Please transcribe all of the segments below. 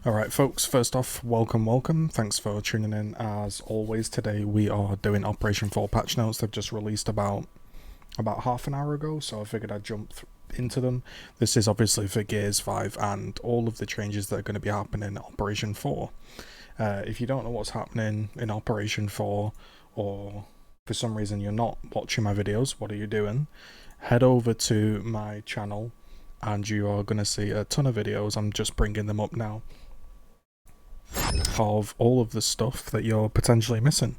Alright folks, first off, welcome. Thanks for tuning in. As always, today we are doing Operation 4 patch notes. They've just released about half an hour ago, so I figured I'd jump into them. This is obviously for Gears 5 and all of the changes that are going to be happening in Operation 4. If you don't know what's happening in Operation 4, or for some reason you're not watching my videos, what are you doing? Head over to my channel and you are going to see a ton of videos. I'm just bringing them up now, of all of the stuff that you're potentially missing.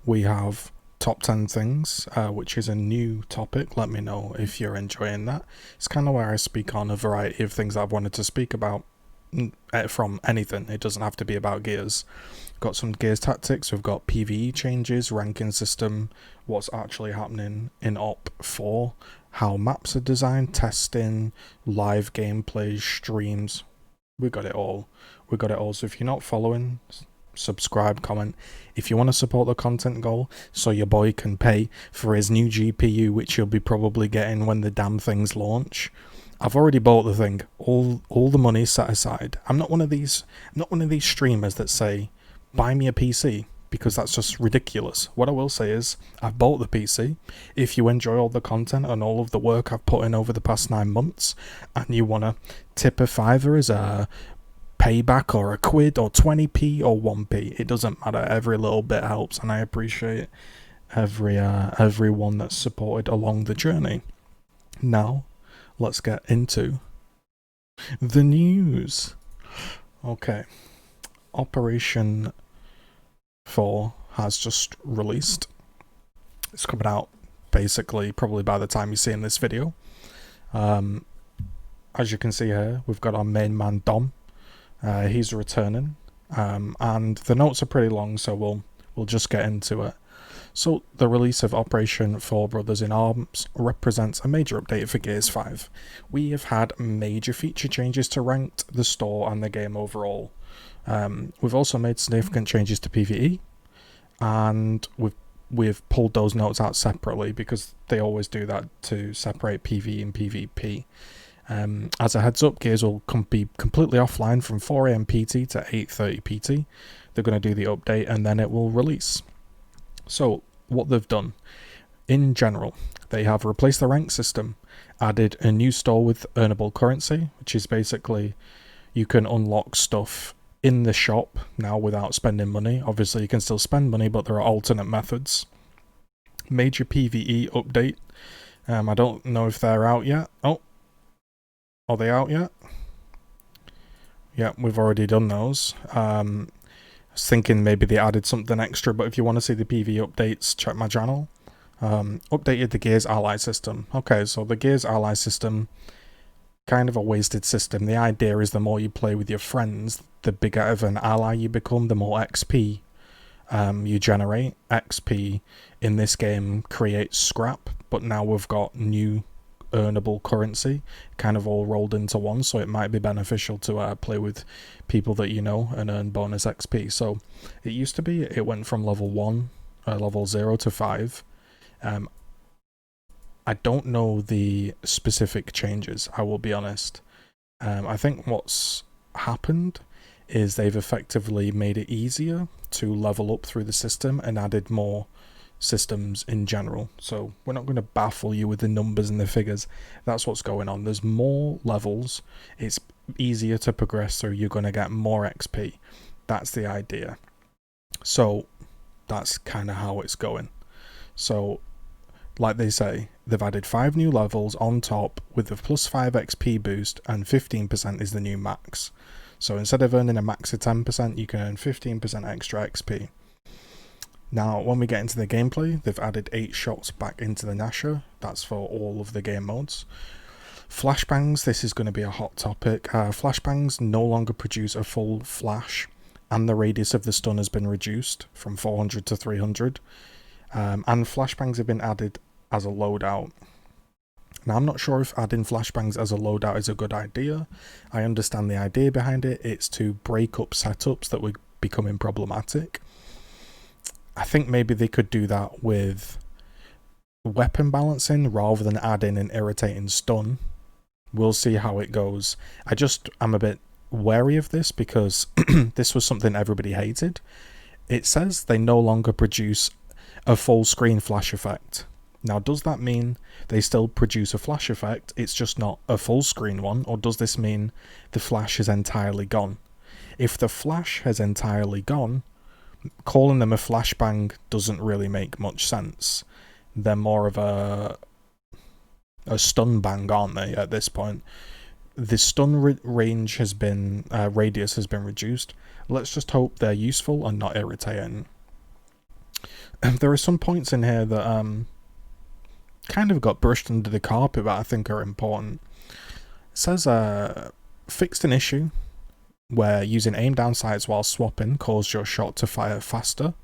We have top 10 things, which is a new topic. Let me know if you're enjoying that. It's kind of where I speak on a variety of things I've wanted to speak about from anything. It doesn't have to be about Gears. Got some Gears tactics, we've got PvE changes, ranking system, what's actually happening in Op 4, how maps are designed, testing, live gameplay, streams. We got it all. So if you're not following, subscribe, comment. If you want to support the content goal so your boy can pay for his new GPU, which you'll be probably getting when the damn things launch. I've already bought the thing. All the money set aside. I'm not one of these streamers that say buy me a PC, because that's just ridiculous. What I will say is I've bought the PC. If you enjoy all the content and all of the work I've put in over the past 9 months and you want to tip a $5 as a payback, or a quid, or 20p, or 1p, it doesn't matter. Every little bit helps, and I appreciate everyone that's supported along the journey. Now let's get into the news. Okay, Operation 4 has just released. It's coming out basically probably by the time you're seeing this video. As you can see here, we've got our main man Dom. He's returning, and the notes are pretty long, so we'll just get into it. So the release of Operation 4 Brothers in Arms represents a major update for Gears 5. We have had major feature changes to Ranked, the store, and the game overall. We've also made significant changes to PvE, and we've pulled those notes out separately because they always do that to separate PvE and PvP. As a heads up, Gears will be completely offline from 4 AM PT to 8:30 PT. They're going to do the update and then it will release. So what they've done, in general, they have replaced the rank system, added a new store with earnable currency, which is basically you can unlock stuff in the shop now without spending money. Obviously you can still spend money, but there are alternate methods. Major PvE update. I don't know if they're out yet. Oh, are they out yet? Yeah, we've already done those. I was thinking maybe they added something extra, but if you want to see the PvE updates, check my channel. Updated the Gears ally system. Okay, so the Gears ally system, kind of a wasted system. The idea is the more you play with your friends, the bigger of an ally you become, the more XP you generate. XP in this game creates scrap, but now we've got new earnable currency kind of all rolled into one, so it might be beneficial to play with people that you know and earn bonus XP. So it used to be it went from level 0 to 5. I don't know the specific changes, I will be honest. I think what's happened is they've effectively made it easier to level up through the system and added more systems in general. So we're not going to baffle you with the numbers and the figures. That's what's going on. There's more levels, it's easier to progress through, you're going to get more XP. That's the idea. So that's kind of how it's going. So like they say, they've added 5 new levels on top with a plus 5 XP boost, and 15% is the new max. So instead of earning a max of 10%, you can earn 15% extra XP. Now, when we get into the gameplay, they've added 8 shots back into the Nasher. That's for all of the game modes. Flashbangs, this is going to be a hot topic. Flashbangs no longer produce a full flash, and the radius of the stun has been reduced from 400 to 300. And flashbangs have been added as a loadout. Now, I'm not sure if adding flashbangs as a loadout is a good idea. I understand the idea behind it. It's to break up setups that were becoming problematic. I think maybe they could do that with weapon balancing rather than adding an irritating stun. We'll see how it goes. I'm a bit wary of this because this was something everybody hated. It says they no longer produce a full screen flash effect. Now, does that mean they still produce a flash effect, it's just not a full screen one, or does this mean the flash is entirely gone? If the flash has entirely gone, calling them a flashbang doesn't really make much sense. They're more of a stun bang, aren't they, at this point? The stun range has been, radius has been reduced. Let's just hope they're useful and not irritating. There are some points in here that kind of got brushed under the carpet but I think are important. It says fixed an issue where using aim down sights while swapping caused your shot to fire faster.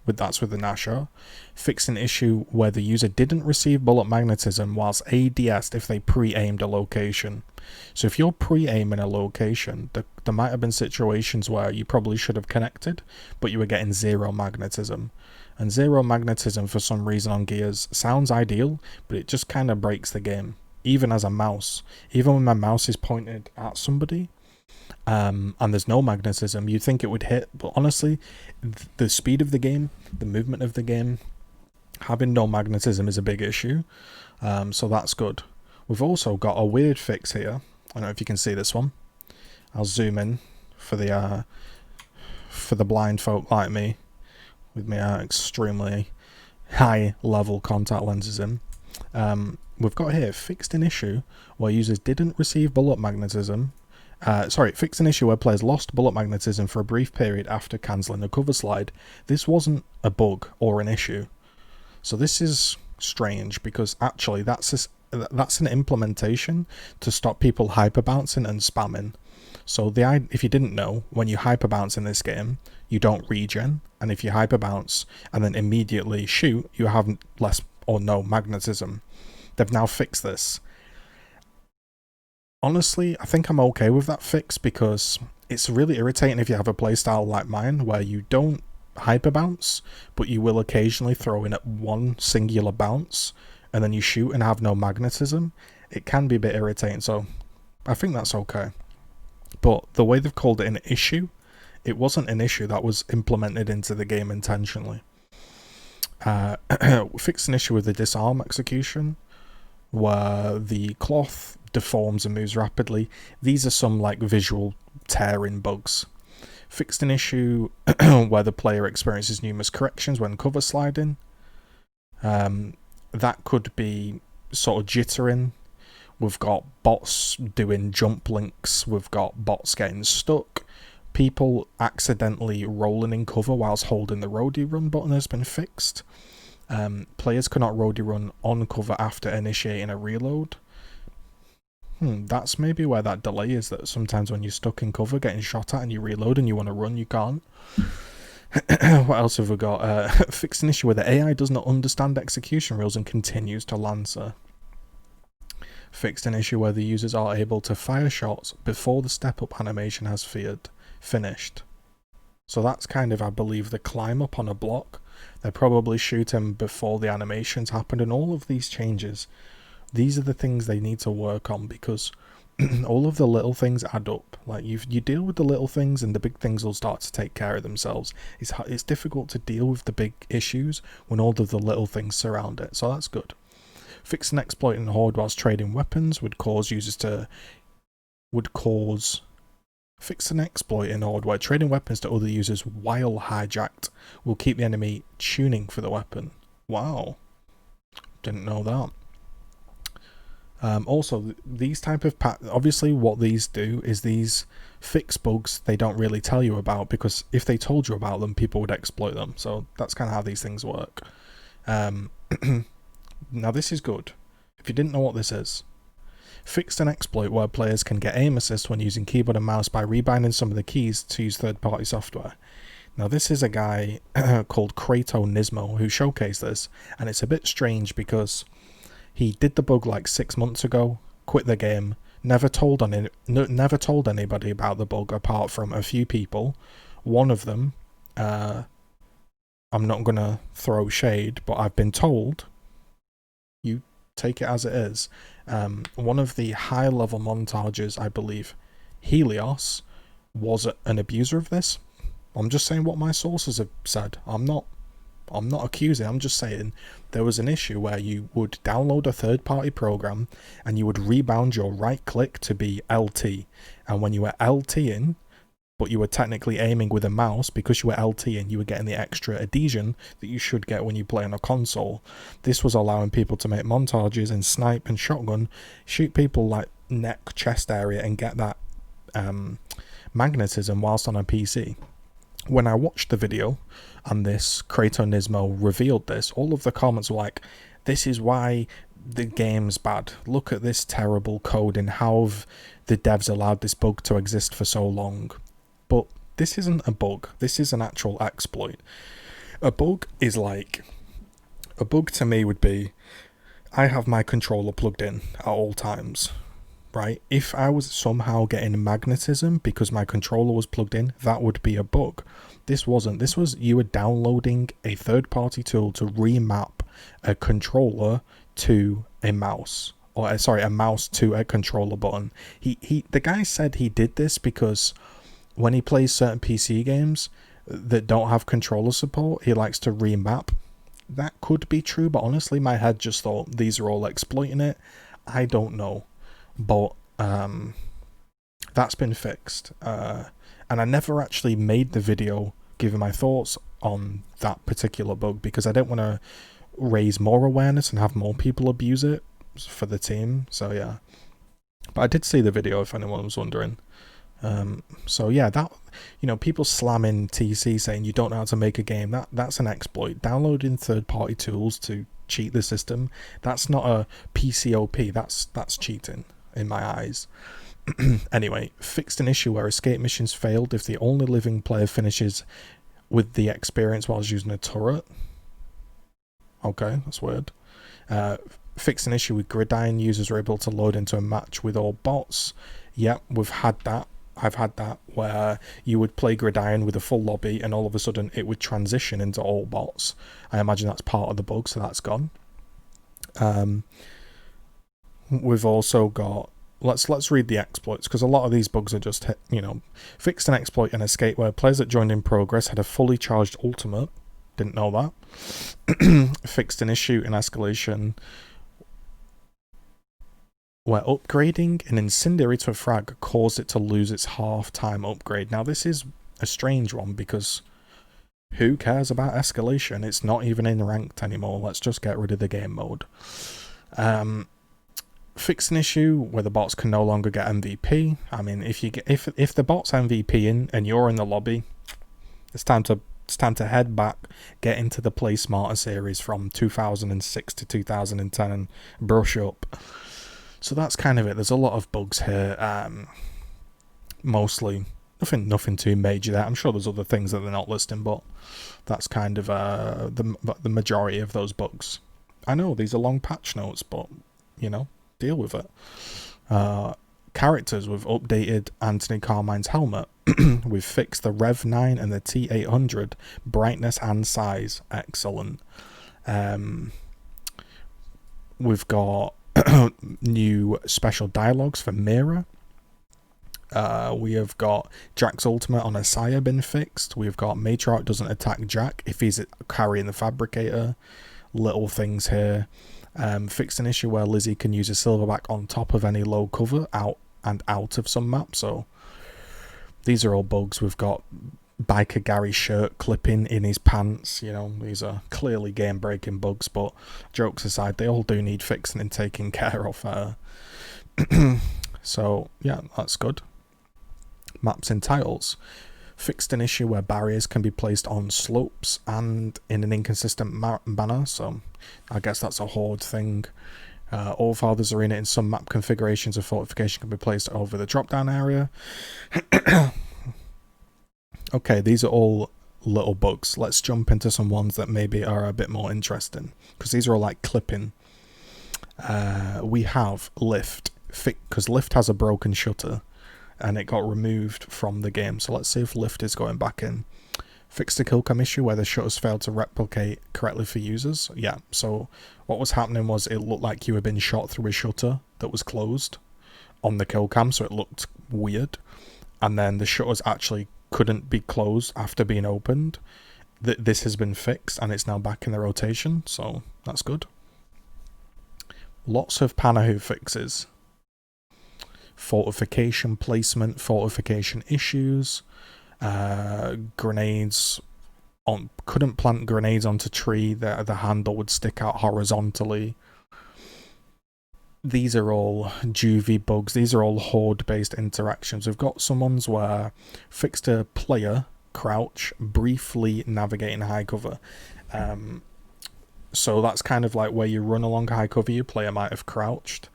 That's with the Nasher. Fixed an issue where the user didn't receive bullet magnetism whilst ADS'd if they pre-aimed a location. So if you're pre-aiming a location, there might have been situations where you probably should have connected, but you were getting 0 magnetism. And 0 magnetism for some reason on Gears sounds ideal, but it just kind of breaks the game. Even as a mouse. Even when my mouse is pointed at somebody, and there's no magnetism, you'd think it would hit, but honestly, the speed of the game, the movement of the game, having no magnetism is a big issue, so that's good. We've also got a weird fix here. I don't know if you can see this one. I'll zoom in for the blind folk like me with my extremely high level contact lenses in. We've got here fixed an issue where users didn't receive bullet magnetism. Fixed an issue where players lost bullet magnetism for a brief period after cancelling a cover slide. This wasn't a bug or an issue. So this is strange because actually that's an implementation to stop people hyperbouncing and spamming. So if you didn't know, when you hyperbounce in this game, you don't regen, and if you hyperbounce and then immediately shoot, you have less or no magnetism. They've now fixed this. Honestly, I think I'm okay with that fix because it's really irritating if you have a playstyle like mine where you don't hyper bounce, but you will occasionally throw in at one singular bounce and then you shoot and have no magnetism. It can be a bit irritating, so I think that's okay. But the way they've called it an issue, it wasn't an issue that was implemented into the game intentionally. Fixed an issue with the disarm execution where the cloth deforms and moves rapidly. These are some like visual tearing bugs. Fixed an issue where the player experiences numerous corrections when cover sliding. That could be sort of jittering. We've got bots doing jump links. We've got bots getting stuck. People accidentally rolling in cover whilst holding the roadie run button has been fixed. Players cannot roadie run on cover after initiating a reload. That's maybe where that delay is, that sometimes when you're stuck in cover getting shot at and you reload and you want to run, you can't. What else have we got? Fixed an issue where the AI does not understand execution rules and continues to lancer. Fixed an issue where the users are able to fire shots before the step-up animation has finished. So that's kind of, I believe, the climb up on a block. They probably shoot him before the animations happened, and all of these changes, these are the things they need to work on, because all of the little things add up. Like you deal with the little things and the big things will start to take care of themselves. It's difficult to deal with the big issues when all of the little things surround it, so that's good. Fix an exploit in Horde whilst trading weapons Fix an exploit in Horde where trading weapons to other users while hijacked will keep the enemy tuning for the weapon. Wow. Didn't know that. Also, these type of obviously what these do is these fix bugs they don't really tell you about, because if they told you about them, people would exploit them. So that's kind of how these things work. Now this is good. If you didn't know what this is, fixed an exploit where players can get aim assist when using keyboard and mouse by rebinding some of the keys to use third-party software. Now this is a guy called Krato Nismo who showcased this, and it's a bit strange because he did the bug like 6 months ago, quit the game, never told anybody about the bug apart from a few people. One of them, I'm not going to throw shade, but I've been told, you take it as it is, one of the high level montages, I believe, Helios was an abuser of this. I'm just saying what my sources have said. I'm not accusing, I'm just saying there was an issue where you would download a third-party program and you would rebound your right click to be LT, and when you were LTing, but you were technically aiming with a mouse, because you were LTing, you were getting the extra adhesion that you should get when you play on a console. This was allowing people to make montages and snipe and shotgun, shoot people like neck, chest area, and get that magnetism whilst on a PC. When I watched the video and this Kratos Nismo revealed this, all of the comments were like, this is why the game's bad. Look at this terrible code and how the devs allowed this bug to exist for so long. But this isn't a bug. This is an actual exploit. A bug to me would be, I have my controller plugged in at all times. Right? If I was somehow getting magnetism because my controller was plugged in, that would be a bug. This wasn't. This was you were downloading a third-party tool to remap a controller to a mouse. Or sorry, a mouse to a controller button. The guy said he did this because when he plays certain PC games that don't have controller support, he likes to remap. That could be true, but honestly, my head just thought these are all exploiting it. I don't know. But that's been fixed, and I never actually made the video giving my thoughts on that particular bug because I don't want to raise more awareness and have more people abuse it for the team. So yeah, but I did see the video if anyone was wondering. So yeah, that, you know, people slamming TC saying you don't know how to make a game, that's an exploit. Downloading third-party tools to cheat the system, that's not a PCOP, that's cheating in my eyes. Anyway, fixed an issue where escape missions failed if the only living player finishes with the experience while using a turret. Okay, that's weird. Fixed an issue with Gridiron users are able to load into a match with all bots. Yep, we've had that. I've had that where you would play Gridiron with a full lobby and all of a sudden it would transition into all bots. I imagine that's part of the bug, so that's gone. We've also got, let's read the exploits, because a lot of these bugs are just, you know, fixed an exploit and escape where players that joined in progress had a fully charged ultimate. Didn't know that. Fixed an issue in escalation where upgrading an incendiary to a frag caused it to lose its half-time upgrade. Now this is a strange one because who cares about escalation? It's not even in ranked anymore. Let's just get rid of the game mode. Fix an issue where the bots can no longer get MVP. I mean, if the bot's MVP and you're in the lobby, it's time to head back, get into the Play Smarter series from 2006 to 2010 and brush up. So that's kind of it. There's a lot of bugs here. Mostly nothing too major there. I'm sure there's other things that they're not listing, but that's kind of the majority of those bugs. I know these are long patch notes, but you know, deal with it. Characters, we've updated Anthony Carmine's helmet. We've fixed the Rev 9 and the T800 brightness and size. Excellent. We've got new special dialogues for Mira. We have got Jack's ultimate on Asaya been fixed. We've got Matriarch doesn't attack Jack if he's carrying the Fabricator. Little things here. Fixed an issue where Lizzie can use a silverback on top of any low cover out of some maps. So these are all bugs. We've got Biker Gary shirt clipping in his pants. You know, these are clearly game breaking bugs, but jokes aside, they all do need fixing and taking care of. So yeah, that's good. Maps and tiles. Fixed an issue where barriers can be placed on slopes and in an inconsistent manner, so I guess that's a horde thing. All Father's Arena in some map configurations of fortification can be placed over the drop down area. Okay, these are all little bugs. Let's jump into some ones that maybe are a bit more interesting, because these are all like clipping. We have Lift, because Lift has a broken shutter and it got removed from the game. So let's see if Lift is going back in. Fixed a killcam issue where the shutters failed to replicate correctly for users. Yeah, so what was happening was it looked like you had been shot through a shutter that was closed. on the kill cam, so it looked weird. And then the shutters actually couldn't be closed after being opened. This has been fixed and it's now back in the rotation, so that's good. Lots of Panahu fixes. Fortification placement, fortification issues, grenades couldn't plant grenades onto tree, the handle would stick out horizontally. These are all juvie bugs, these are all horde based interactions. We've got some ones where fixed a player crouch, briefly navigating high cover. So that's kind of like where you run along high cover, your player might have crouched.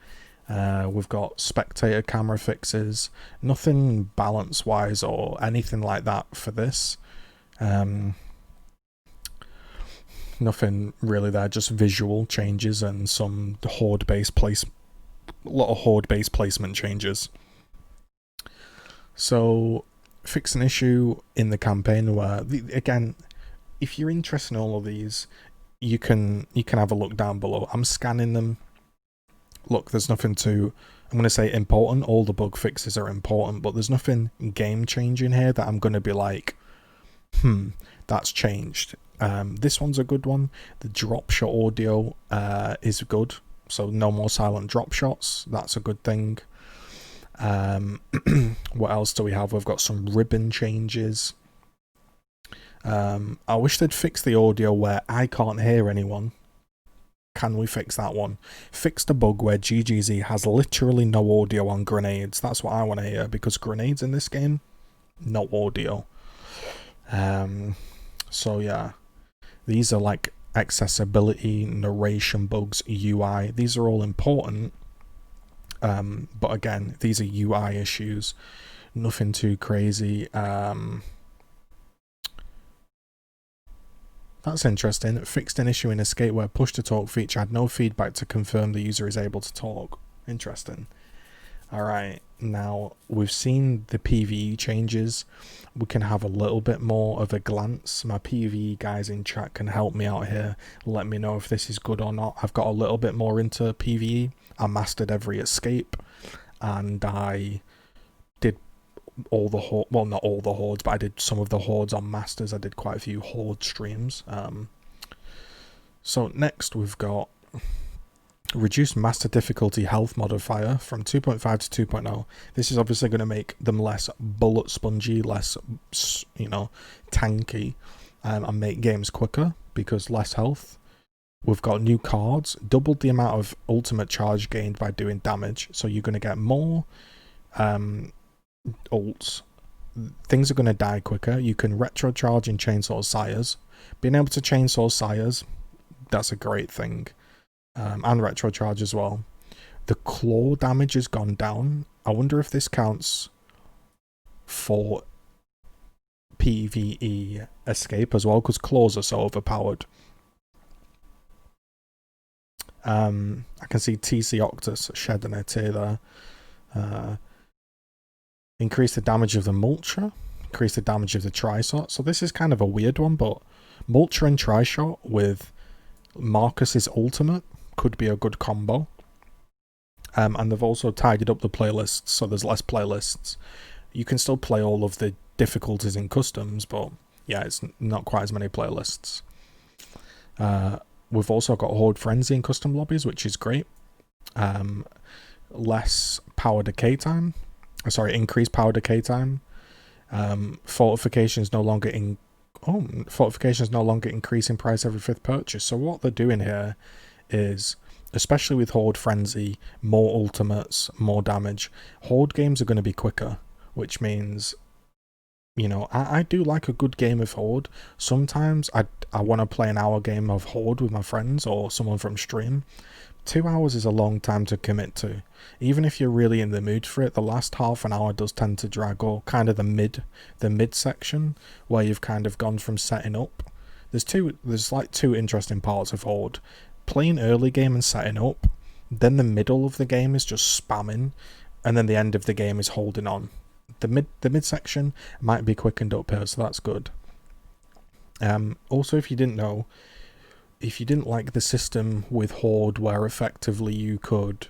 We've got spectator camera fixes, nothing balance wise or anything like that for this. Nothing really there, just visual changes and some horde-based placement changes. So, fix an issue in the campaign where, again, if you're interested in all of these, you can have a look down below. I'm scanning them. Look, there's nothing I'm going to say important. All the bug fixes are important, but there's nothing game-changing here that I'm going to be like, that's changed. This one's a good one. The drop shot audio is good, so no more silent drop shots. That's a good thing. What else do we have? We've got some ribbon changes. I wish they'd fix the audio where I can't hear anyone. Can we fix that one? Fix the bug where GGZII has literally no audio on grenades. That's what I want to hear, because grenades in this game, no audio. So yeah, these are like accessibility, narration bugs, UI. These are all important. But again, these are UI issues. Nothing too crazy. That's interesting. Fixed an issue in Escape where push to talk feature had no feedback to confirm the user is able to talk. Interesting. Alright, now we've seen the PvE changes. We can have a little bit more of a glance. My PvE guys in chat can help me out here. Let me know if this is good or not. I've got a little bit more into PvE. I mastered every escape and I did all the well, not all the hordes, but I did some of the hordes on masters. I did quite a few horde streams. So next we've got reduced master difficulty health modifier from 2.5 to 2.0. This is obviously going to make them less bullet spongy, less, tanky, and make games quicker because less health. We've got new cards, doubled the amount of ultimate charge gained by doing damage, so you're going to get more ults. Things are going to die quicker. You can retro charge in chainsaw sires. Being able to chainsaw sires, that's a great thing. And retro charge as well. The claw damage has gone down. I wonder if this counts for PvE escape as well, because claws are so overpowered. I can see TC Octus shedding a tear there. Increase the damage of the Mulcher. Increase the damage of the Tri-Shot. So this is kind of a weird one, but Mulcher and Tri-Shot with Marcus's ultimate could be a good combo. And they've also tidied up the playlists, so there's less playlists. You can still play all of the difficulties in customs, but yeah, it's not quite as many playlists. We've also got Horde Frenzy in custom lobbies, which is great. Less power decay time. Increased power decay time. Fortification is no longer increase in price every 5th purchase. So what they're doing here is, especially with Horde Frenzy, more ultimates, more damage. Horde games are going to be quicker, which means, I do like a good game of Horde. Sometimes I want to play an hour game of Horde with my friends or someone from stream. 2 hours is a long time to commit to. Even if you're really in the mood for it, the last half an hour does tend to drag, or kind of the mid section where you've kind of gone from setting up. There's like two interesting parts of Horde. Playing early game and setting up, then the middle of the game is just spamming, and then the end of the game is holding on. The mid section might be quickened up here, so that's good. Also, if you didn't know, if you didn't like the system with Horde where effectively you could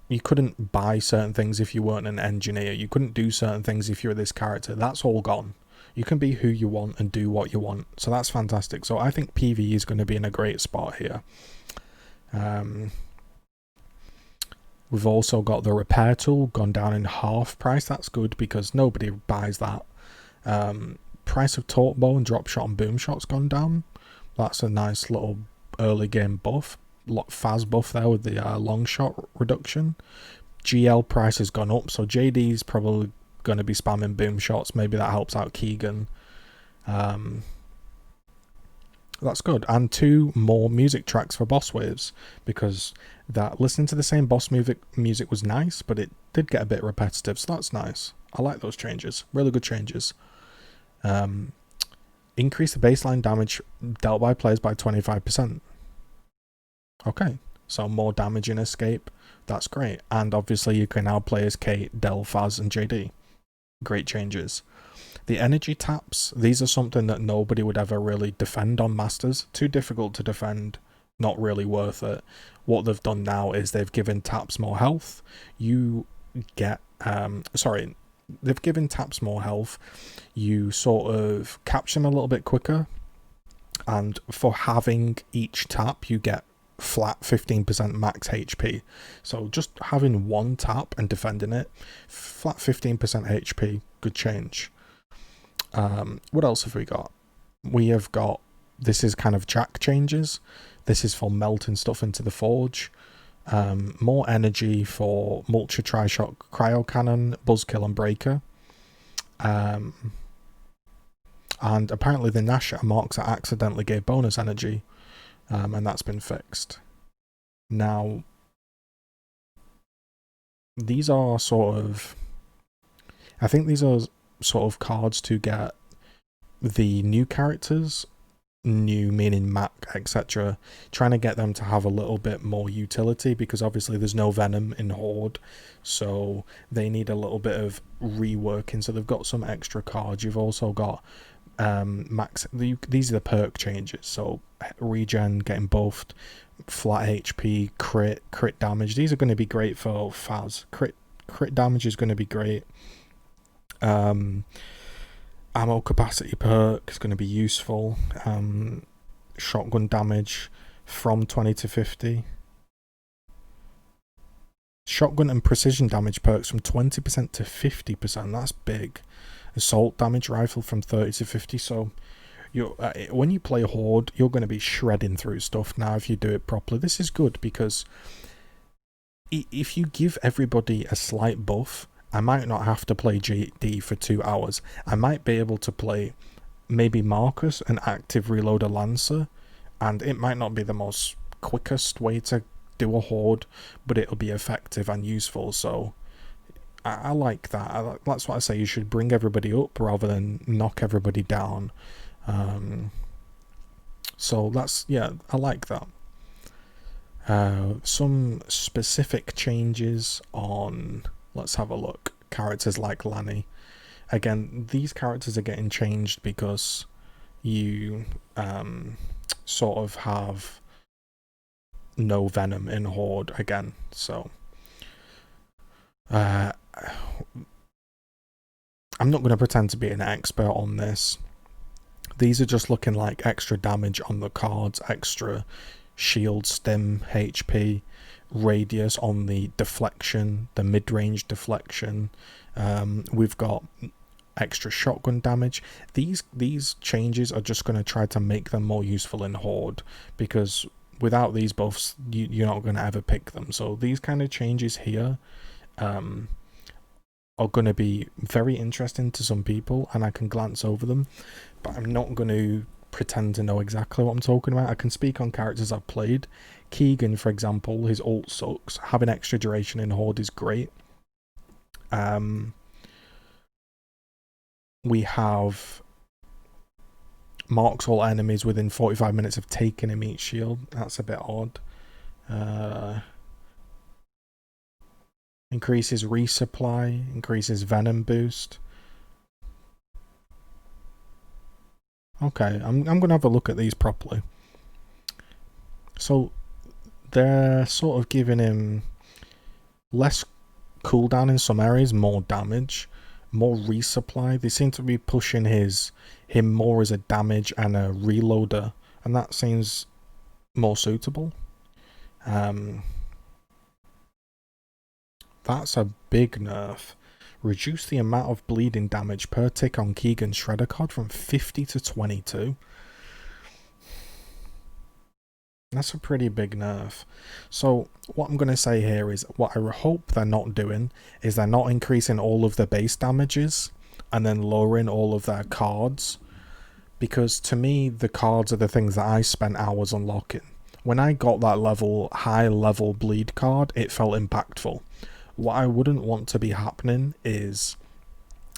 you couldn't buy certain things if you weren't an engineer. You couldn't do certain things if you were this character. That's all gone. You can be who you want and do what you want. So that's fantastic. So I think PvE is going to be in a great spot here. We've also got the repair tool gone down in half price. That's good because nobody buys that. Price of torque bow and drop shot and boom shot's gone down. That's a nice little early game buff. Phas buff there with the long shot reduction. GL price has gone up, so JD's probably going to be spamming boom shots. Maybe that helps out Keegan. That's good. And 2 more music tracks for boss waves, because that listening to the same boss music was nice, but it did get a bit repetitive, so that's nice. I like those changes. Really good changes. Increase the baseline damage dealt by players by 25%. Okay, so more damage in escape. That's great. And obviously you can now play as Kate, Del, Phas, and JD. Great changes. The energy taps, these are something that nobody would ever really defend on Masters. Too difficult to defend, not really worth it. What they've done now is they've given taps more health. You get, they've given taps more health. You sort of catch them a little bit quicker. And for having each tap, you get flat 15% max HP. So just having one tap and defending it, flat 15% HP, good change. What else have we got? We have got, this is kind of jack changes. This is for melting stuff into the forge. More energy for Mulcher, Tri-Shot, Cryo Cannon, Buzzkill and Breaker. And apparently the Nash marks that accidentally gave bonus energy. And that's been fixed. Now, these are sort of, I think these are sort of cards to get the new characters, new meaning Mac, etc., trying to get them to have a little bit more utility, because obviously there's no Venom in Horde, so they need a little bit of reworking. So they've got some extra cards. You've also got max, these are the perk changes, so regen, getting buffed, flat HP, crit damage. These are going to be great for Phas. Crit damage is going to be great. Ammo capacity perk is going to be useful. Shotgun damage from 20 to 50. Shotgun and precision damage perks from 20% to 50%. That's big. Assault damage rifle from 30 to 50. So when you play Horde, you're going to be shredding through stuff now if you do it properly. This is good because if you give everybody a slight buff, I might not have to play GD for 2 hours. I might be able to play maybe Marcus, an active reloader Lancer, and it might not be the most quickest way to do a Horde, but it'll be effective and useful. So I like that. That's what I say. You should bring everybody up rather than knock everybody down. So that's, yeah, I like that. Some specific changes on, let's have a look, characters like Lanny. Again, these characters are getting changed because you sort of have no Venom in Horde again. So I'm not going to pretend to be an expert on this. These are just looking like extra damage on the cards, extra shield, stim, HP, radius on the deflection, the mid-range deflection. We've got extra shotgun damage. These changes are just going to try to make them more useful in Horde, because without these buffs, you're not going to ever pick them. So these kind of changes here are going to be very interesting to some people, and I can glance over them, but I'm not going to pretend to know exactly what I'm talking about. I can speak on characters I've played. Keegan, for example, his ult sucks. Having extra duration in Horde is great. We have marks all enemies within 45 minutes of taking him each shield. That's a bit odd. Increases resupply, increases venom boost. Okay, I'm going to have a look at these properly. So they're sort of giving him Less cooldown in some areas, more damage, more resupply. They seem to be pushing him more as a damage and a reloader, and that seems more suitable. That's a big nerf. Reduce the amount of bleeding damage per tick on Keegan's Shredder card from 50 to 22. That's a pretty big nerf. So what I'm going to say here is what I hope they're not doing is they're not increasing all of the base damages and then lowering all of their cards. Because to me, the cards are the things that I spent hours unlocking. When I got that high level bleed card, it felt impactful. What I wouldn't want to be happening is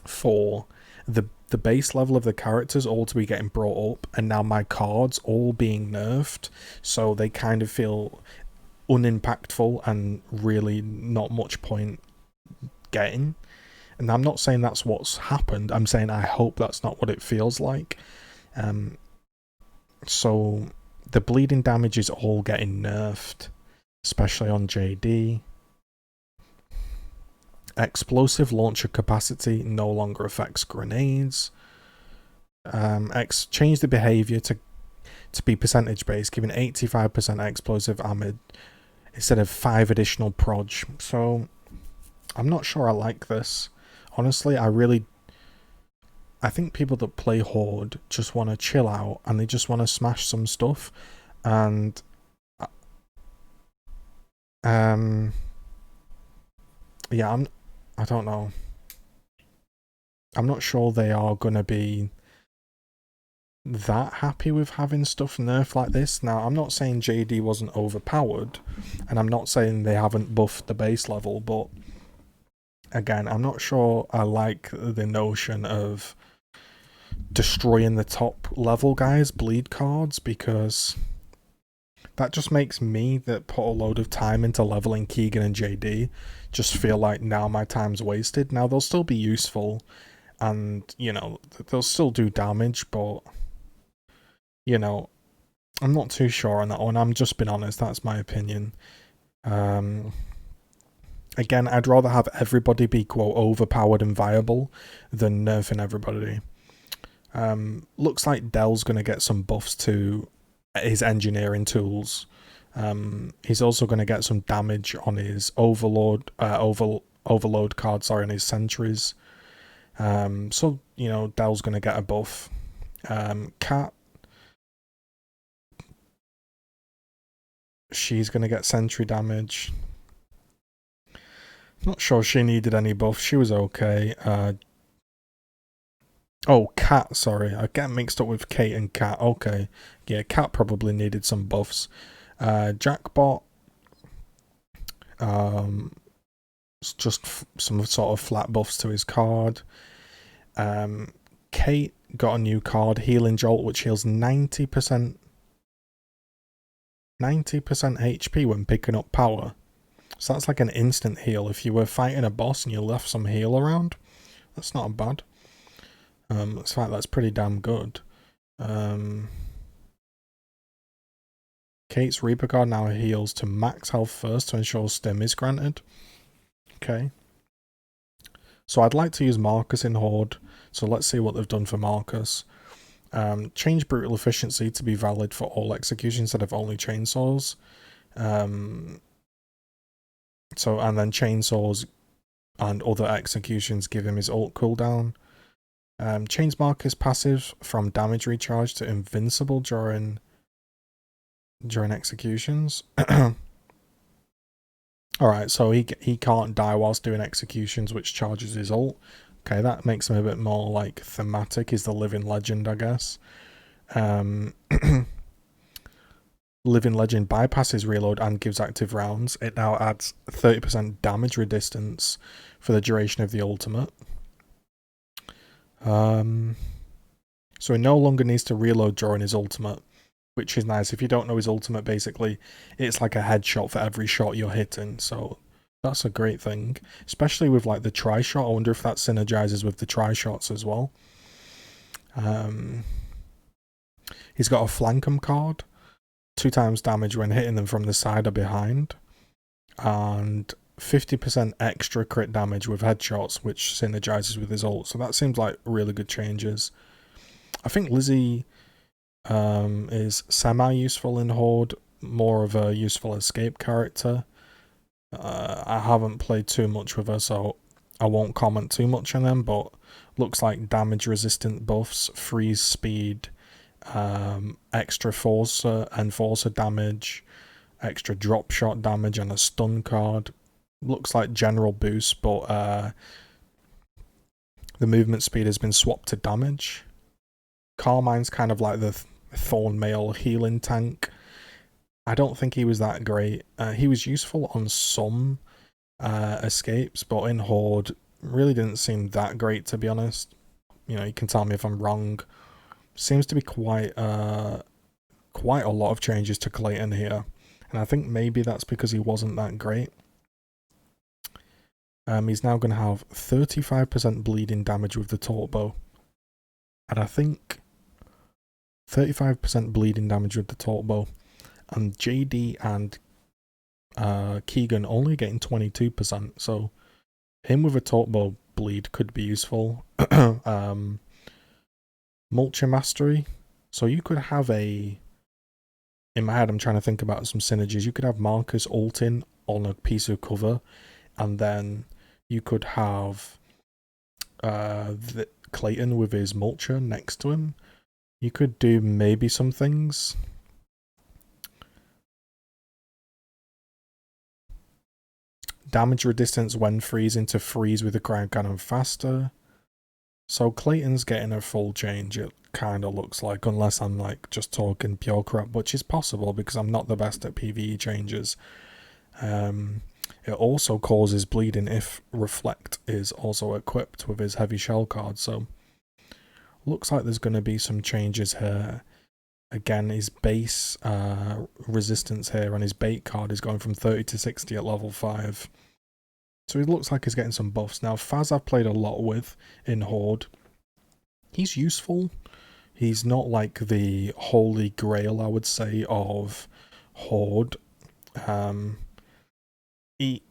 for the base level of the characters all to be getting brought up, and now my cards all being nerfed, so they kind of feel unimpactful and really not much point getting. And I'm not saying that's what's happened, I'm saying I hope that's not what it feels like. So the bleeding damage is all getting nerfed, especially on JD. Explosive launcher capacity no longer affects grenades. Change the behavior to be percentage based, giving 85% explosive ammo instead of 5 additional proj. So I'm not sure I like this. Honestly, I think people that play Horde just want to chill out and they just want to smash some stuff, and yeah, I don't know. I'm not sure they are gonna be that happy with having stuff nerfed like this. Now, I'm not saying JD wasn't overpowered, and I'm not saying they haven't buffed the base level, but again, I'm not sure I like the notion of destroying the top level guys' bleed cards, because that just makes me that put a load of time into leveling Keegan and JD just feel like now my time's wasted. Now, they'll still be useful and, you know, they'll still do damage, but, you know, I'm not too sure on that one. I'm just being honest, that's my opinion. Again, I'd rather have everybody be, quote, overpowered and viable than nerfing everybody. Looks like Dell's going to get some buffs to his engineering tools. He's also going to get some damage on his overload card, and his sentries. So, you know, Dell's going to get a buff. Cat, she's going to get sentry damage. Not sure she needed any buff. She was okay. Cat, sorry. I get mixed up with Kate and Cat. Okay. Yeah, Cat probably needed some buffs. Jackbot, just some sort of flat buffs to his card. Kate got a new card, Healing Jolt, which heals 90% HP when picking up power. So that's like an instant heal. If you were fighting a boss and you left some heal around, that's not bad. It's like that's pretty damn good. Kate's Reaper card now heals to max health first to ensure stim is granted. Okay. So I'd like to use Marcus in Horde. So let's see what they've done for Marcus. Change brutal efficiency to be valid for all executions instead of only chainsaws. And then chainsaws and other executions give him his ult cooldown. Change Marcus passive from damage recharge to invincible during executions. Alright, so he can't die whilst doing executions, which charges his ult. Okay, that makes him a bit more like thematic. He's the living legend, I guess. Living Legend bypasses reload and gives active rounds. It now adds 30% damage resistance for the duration of the ultimate. So he no longer needs to reload during his ultimate, which is nice. If you don't know his ultimate, basically, it's like a headshot for every shot you're hitting, so that's a great thing. Especially with like the tri-shot. I wonder if that synergizes with the tri-shots as well. He's got a Flankum card. 2 times damage when hitting them from the side or behind. And 50% extra crit damage with headshots, which synergizes with his ult. So that seems like really good changes. I think Lizzie is semi-useful in Horde, more of a useful escape character. I haven't played too much with her, so I won't comment too much on them, but looks like damage resistant buffs, freeze speed, extra enforcer damage, extra drop shot damage, and a stun card. Looks like general boost, but the movement speed has been swapped to damage. Carmine's kind of like the Thornmail healing tank. I don't think he was that great. He was useful on some escapes, but in Horde really didn't seem that great, to be honest. You know, you can tell me if I'm wrong. Seems to be quite a lot of changes to Clayton here, and I think maybe that's because he wasn't that great. He's now going to have 35% bleeding damage with the Taunt Bow, and I think 35% bleeding damage with the Taunt Bow, and JD and Keegan only getting 22%, so him with a Taunt Bow bleed could be useful. Mulcher Mastery, so you could have in my head I'm trying to think about some synergies. You could have Marcus ulting on a piece of cover, and then you could have Clayton with his Mulcher next to him. You could do maybe some things. Damage resistance when freezing to freeze with the ground cannon faster. So Clayton's getting a full change, it kind of looks like, unless I'm like just talking pure crap, which is possible because I'm not the best at PvE changes. It also causes bleeding if Reflect is also equipped with his heavy shell card, so looks like there's going to be some changes here. Again, his base resistance here on his bait card is going from 30 to 60 at level 5. So it looks like he's getting some buffs. Now, Faz I've played a lot with in Horde. He's useful. He's not like the holy grail, I would say, of Horde.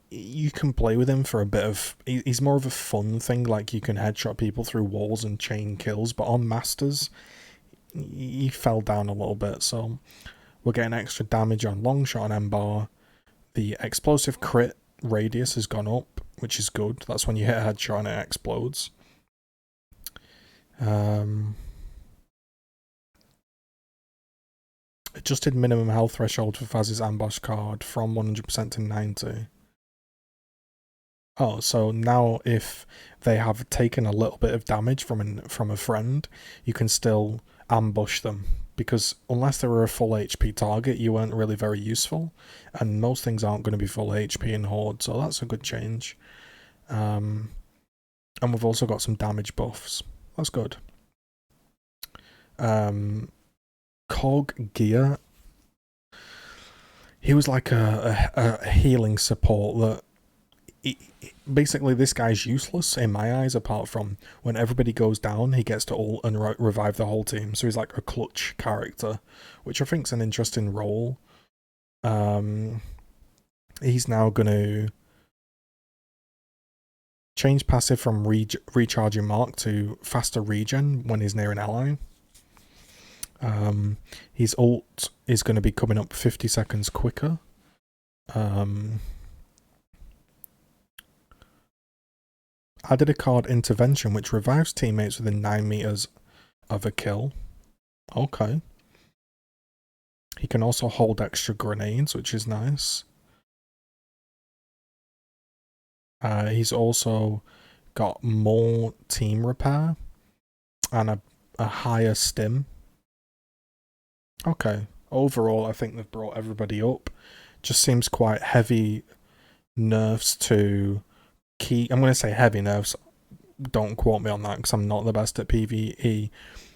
You can play with him for a bit of... He's more of a fun thing, like you can headshot people through walls and chain kills, but on Masters, he fell down a little bit, so we're getting extra damage on Longshot and M-Bar. The explosive crit radius has gone up, which is good. That's when you hit a headshot and it explodes. Adjusted minimum health threshold for Faz's ambush card from 100% to 90. Oh, so now if they have taken a little bit of damage from a friend, you can still ambush them, because unless they were a full HP target, you weren't really very useful, and most things aren't going to be full HP in Horde, so that's a good change. And we've also got some damage buffs. That's good. Cog Gear. He was like a healing support that... Basically, this guy's useless in my eyes, apart from when everybody goes down, he gets to ult and revive the whole team. So he's like a clutch character, which I think's an interesting role. He's now going to change passive from recharging mark to faster regen when he's near an ally. His ult is going to be coming up 50 seconds quicker. Added a card Intervention, which revives teammates within 9 meters of a kill. Okay. He can also hold extra grenades, which is nice. He's also got more team repair and a higher stim. Okay. Overall, I think they've brought everybody up. Just seems quite heavy nerfs to... I'm going to say heavy nerfs, don't quote me on that because I'm not the best at PvE.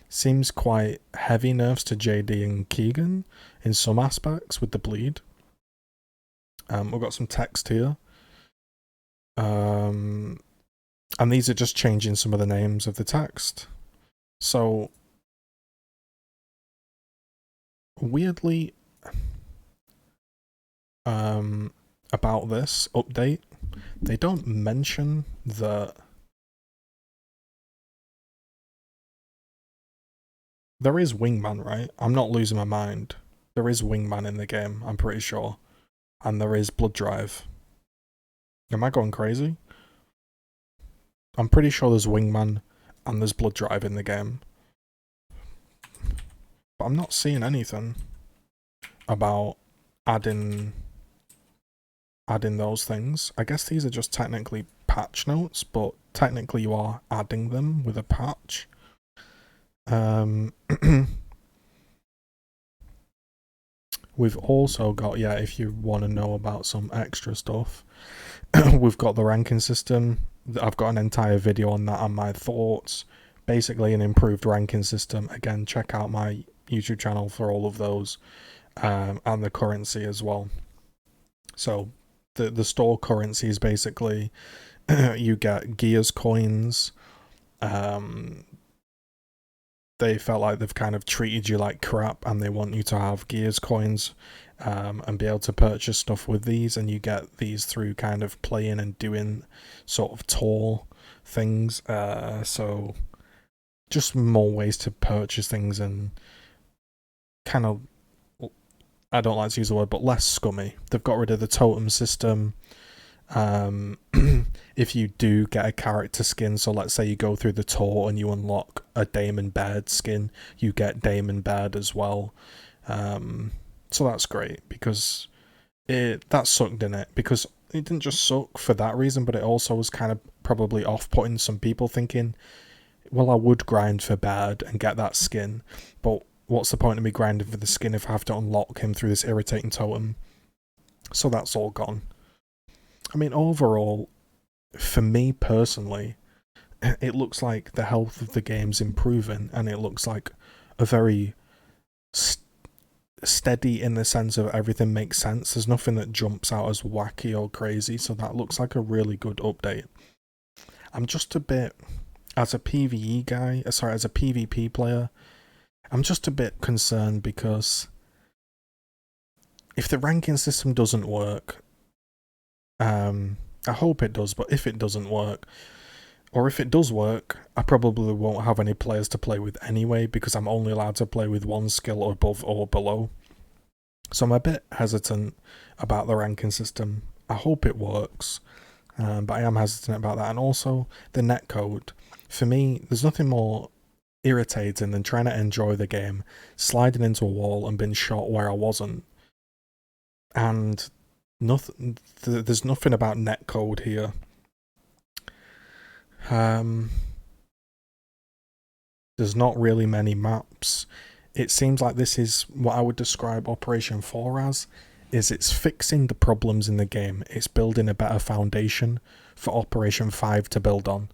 Seems quite heavy nerfs to JD and Keegan in some aspects with the bleed. We've got some text here. And these are just changing some of the names of the text. So, weirdly, about this update, They don't mention that there is Wingman, right? I'm not losing my mind. There is Wingman in the game, I'm pretty sure. And there is Blood Drive. Am I going crazy? I'm pretty sure there's Wingman and there's Blood Drive in the game. But I'm not seeing anything about adding those things. I guess these are just technically patch notes, but technically you are adding them with a patch. We've also got, yeah, if you want to know about some extra stuff, we've got the ranking system. I've got an entire video on that and my thoughts. Basically an improved ranking system. Again, check out my YouTube channel for all of those, and the currency as well. So the store currency is basically you get Gears coins. They felt like they've kind of treated you like crap and they want you to have Gears coins and be able to purchase stuff with these, and you get these through kind of playing and doing sort of tour things. So just more ways to purchase things and kind of, I don't like to use the word, but less scummy. They've got rid of the totem system. If you do get a character skin, so let's say you go through the tour and you unlock a Damon Baird skin, you get Damon Baird as well. So that's great, because that sucked, didn't it? Because it didn't just suck for that reason, but it also was kind of probably off-putting some people, thinking, well, I would grind for Baird and get that skin, but what's the point of me grinding for the skin if I have to unlock him through this irritating totem? So that's all gone. I mean, overall, for me personally, it looks like the health of the game's improving, and it looks like a very steady in the sense of everything makes sense. There's nothing that jumps out as wacky or crazy, so that looks like a really good update. I'm just a bit, as a PvE guy, as a PvP player, I'm just a bit concerned because if the ranking system doesn't work, I hope it does, but if it doesn't work, or if it does work, I probably won't have any players to play with anyway, because I'm only allowed to play with one skill above or below. So I'm a bit hesitant about the ranking system. I hope it works, but I am hesitant about that. And also, the netcode. For me, there's nothing more irritating than trying to enjoy the game, sliding into a wall and being shot where I wasn't. And there's nothing about netcode here. There's not really many maps. It seems like this is what I would describe Operation 4 as, is it's fixing the problems in the game. It's building a better foundation for Operation 5 to build on.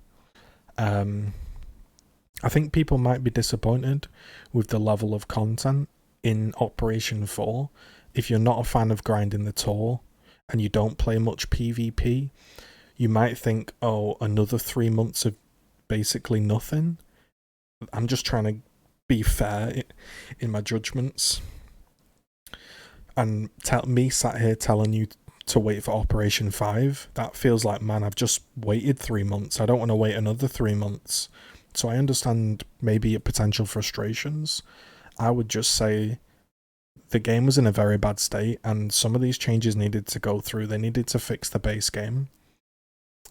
I think people might be disappointed with the level of content in Operation 4. If you're not a fan of grinding the tour and you don't play much PvP, you might think, oh, another 3 months of basically nothing. I'm just trying to be fair in my judgments. And me sat here telling you to wait for Operation 5, that feels like, man, I've just waited 3 months. I don't want to wait another 3 months. So I understand maybe potential frustrations. I would just say the game was in a very bad state, and some of these changes needed to go through. They needed to fix the base game.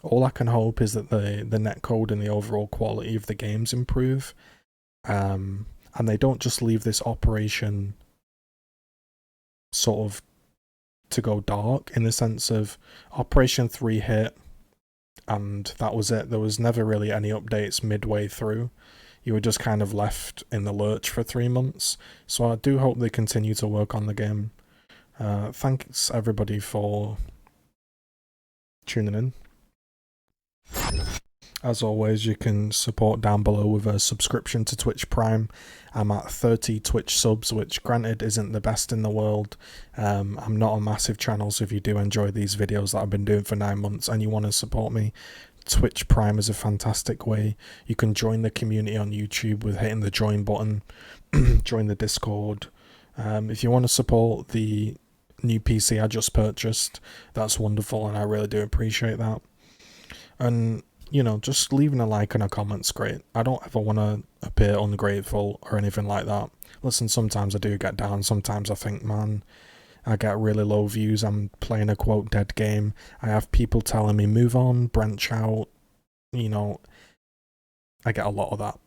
All I can hope is that the netcode and the overall quality of the games improve, and they don't just leave this operation sort of to go dark, in the sense of Operation 3 hit and that was it. There was never really any updates midway through. You were just kind of left in the lurch for 3 months. So I do hope they continue to work on the game. Thanks everybody for tuning in. As always, you can support down below with a subscription to Twitch Prime. I'm at 30 Twitch subs, which granted isn't the best in the world. I'm not a massive channel, so if you do enjoy these videos that I've been doing for 9 months and you want to support me, Twitch Prime is a fantastic way. You can join the community on YouTube with hitting the join button, join the Discord. If you want to support the new PC I just purchased. That's wonderful, and I really do appreciate that. And, you know, just leaving a like and a comment's great. I don't ever want to appear ungrateful or anything like that. Listen, sometimes I do get down. Sometimes I think, man, I get really low views. I'm playing a quote dead game. I have people telling me move on, branch out. You know, I get a lot of that.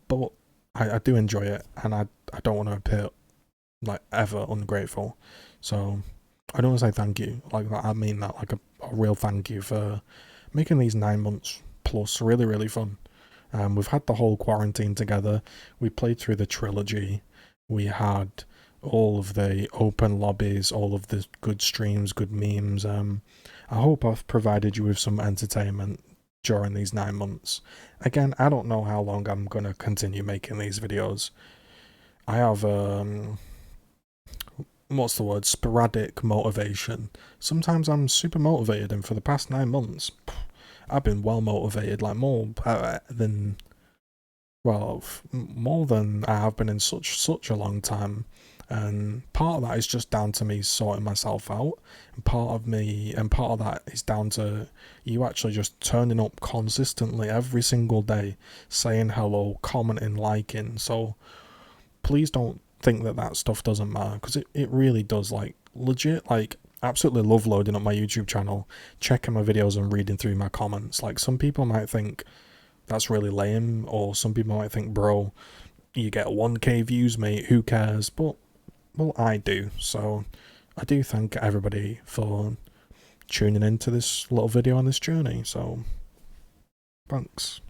But I do enjoy it, and I don't want to appear like ever ungrateful. So I don't want to say thank you. Like I mean that like a real thank you for making these 9 months plus really, really fun. We've had the whole quarantine together. We played through the trilogy. We had all of the open lobbies, all of the good streams, good memes. I hope I've provided you with some entertainment during these 9 months. Again, I don't know how long I'm going to continue making these videos. I have, what's the word, sporadic motivation. Sometimes I'm super motivated, and for the past 9 months, I've been well motivated, like more than I have been in such a long time. And part of that is just down to me sorting myself out, and part of that is down to you actually just turning up consistently every single day, saying hello, commenting, liking. So please don't think that stuff doesn't matter, because it really does. Like legit, like absolutely love loading up my YouTube channel, checking my videos and reading through my comments. Like some people might think that's really lame, or some people might think, bro, you get 1k views, mate, who cares? But well, I do. So I do thank everybody for tuning into this little video on this journey. So thanks.